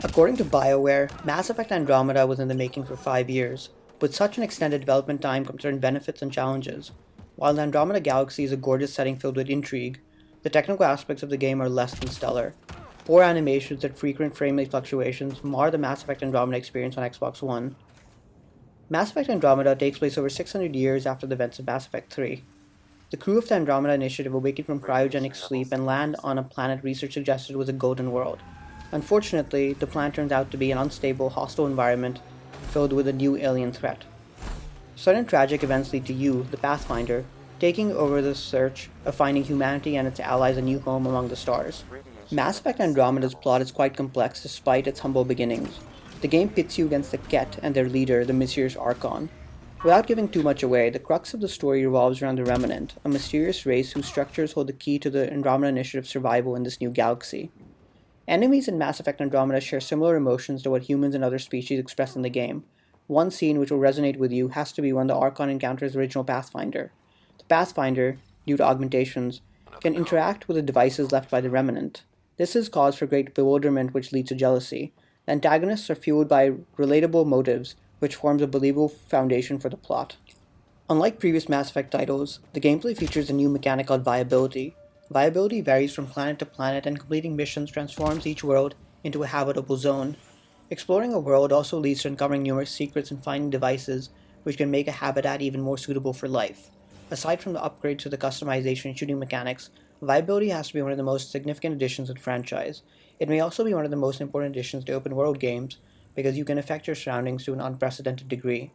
According to BioWare, Mass Effect Andromeda was in the making for 5 years. With such an extended development time come certain benefits and challenges. While the Andromeda Galaxy is a gorgeous setting filled with intrigue, the technical aspects of the game are less than stellar. Poor animations and frequent frame rate fluctuations mar the Mass Effect Andromeda experience on Xbox One. Mass Effect Andromeda takes place over 600 years after the events of Mass Effect 3. The crew of the Andromeda Initiative awakened from cryogenic sleep and land on a planet research suggested was a golden world. Unfortunately, the planet turns out to be an unstable, hostile environment filled with a new alien threat. Sudden tragic events lead to you, the Pathfinder, taking over the search of finding humanity and its allies a new home among the stars. Mass Effect Andromeda's plot is quite complex despite its humble beginnings. The game pits you against the Ket and their leader, the mysterious Archon. Without giving too much away, the crux of the story revolves around the Remnant, a mysterious race whose structures hold the key to the Andromeda Initiative's survival in this new galaxy. Enemies in Mass Effect Andromeda share similar emotions to what humans and other species express in the game. One scene which will resonate with you has to be when the Archon encounters the original Pathfinder. The Pathfinder, due to augmentations, can interact with the devices left by the Remnant. This is cause for great bewilderment which leads to jealousy. The antagonists are fueled by relatable motives, which forms a believable foundation for the plot. Unlike previous Mass Effect titles, the gameplay features a new mechanic called viability. Viability varies from planet to planet, and completing missions transforms each world into a habitable zone. Exploring a world also leads to uncovering numerous secrets and finding devices which can make a habitat even more suitable for life. Aside from the upgrades to the customization and shooting mechanics, viability has to be one of the most significant additions to the franchise. It may also be one of the most important additions to open world games, because you can affect your surroundings to an unprecedented degree.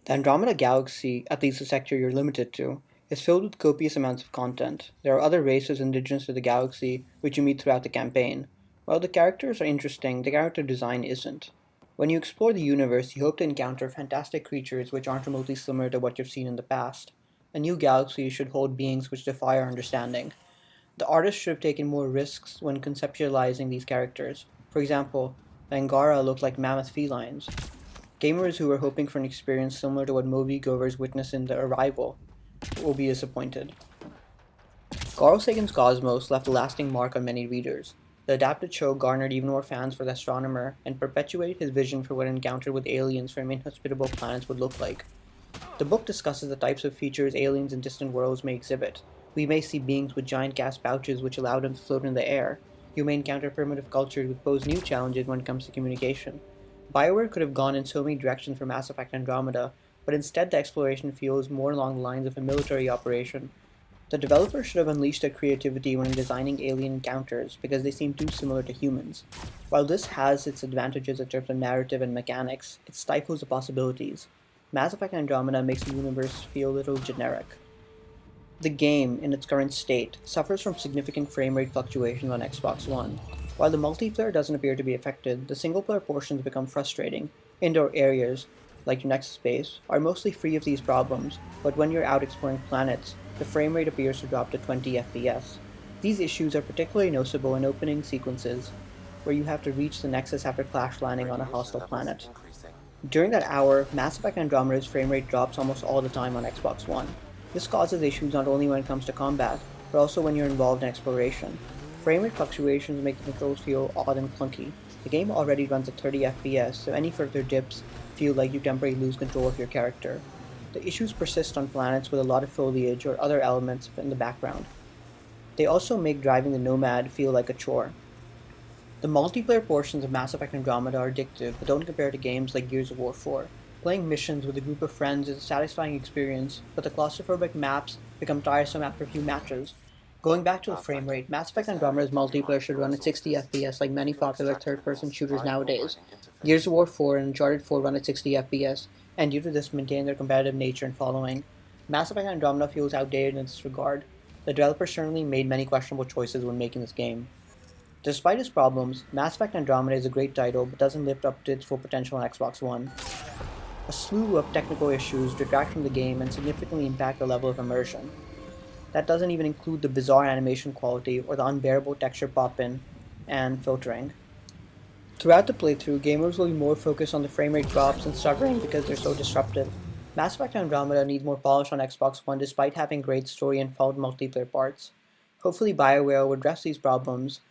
The Andromeda Galaxy, at least the sector you're limited to, is filled with copious amounts of content. There are other races indigenous to the galaxy which you meet throughout the campaign. While the characters are interesting, the character design isn't. When you explore the universe, you hope to encounter fantastic creatures which aren't remotely similar to what you've seen in the past. A new galaxy should hold beings which defy our understanding. The artist should have taken more risks when conceptualizing these characters. For example, the Angara look like mammoth felines. Gamers who were hoping for an experience similar to what moviegoers witnessed in The Arrival will be disappointed. Carl Sagan's Cosmos left a lasting mark on many readers. The adapted show garnered even more fans for the astronomer and perpetuated his vision for what an encounter with aliens from inhospitable planets would look like. The book discusses the types of features aliens in distant worlds may exhibit. We may see beings with giant gas pouches which allow them to float in the air. You may encounter primitive cultures which pose new challenges when it comes to communication. BioWare could have gone in so many directions for Mass Effect Andromeda, but instead the exploration feels more along the lines of a military operation. The developers should have unleashed their creativity when designing alien encounters because they seem too similar to humans. While this has its advantages in terms of narrative and mechanics, it stifles the possibilities. Mass Effect Andromeda makes the universe feel a little generic. The game, in its current state, suffers from significant frame rate fluctuations on Xbox One. While the multiplayer doesn't appear to be affected, the single-player portions become frustrating. Indoor areas, like your Nexus base, are mostly free of these problems, but when you're out exploring planets, the frame rate appears to drop to 20 FPS. These issues are particularly noticeable in opening sequences, where you have to reach the Nexus after crash landing on a hostile planet. During that hour, Mass Effect Andromeda's frame rate drops almost all the time on Xbox One. This causes issues not only when it comes to combat, but also when you're involved in exploration. Frame rate fluctuations make the controls feel odd and clunky. The game already runs at 30 FPS, so any further dips feel like you temporarily lose control of your character. The issues persist on planets with a lot of foliage or other elements in the background. They also make driving the Nomad feel like a chore. The multiplayer portions of Mass Effect Andromeda are addictive, but don't compare to games like Gears of War 4. Playing missions with a group of friends is a satisfying experience, but the claustrophobic maps become tiresome after a few matches. Going back to the frame rate, Mass Effect Andromeda's multiplayer should run at 60 FPS like many popular third-person shooters nowadays. Gears of War 4 and Uncharted 4 run at 60 FPS, and due to this maintain their competitive nature and following. Mass Effect Andromeda feels outdated in this regard. The developers certainly made many questionable choices when making this game. Despite its problems, Mass Effect Andromeda is a great title but doesn't live up to its full potential on Xbox One. A slew of technical issues detract from the game and significantly impact the level of immersion. That doesn't even include the bizarre animation quality or the unbearable texture pop-in and filtering. Throughout the playthrough, gamers will be more focused on the frame rate drops and stuttering because they're so disruptive. Mass Effect Andromeda needs more polish on Xbox One despite having great story and fun multiplayer parts. Hopefully BioWare will address these problems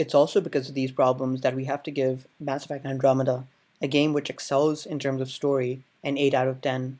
It's also because of these problems that we have to give Mass Effect Andromeda a game which excels in terms of story an 8 out of 10.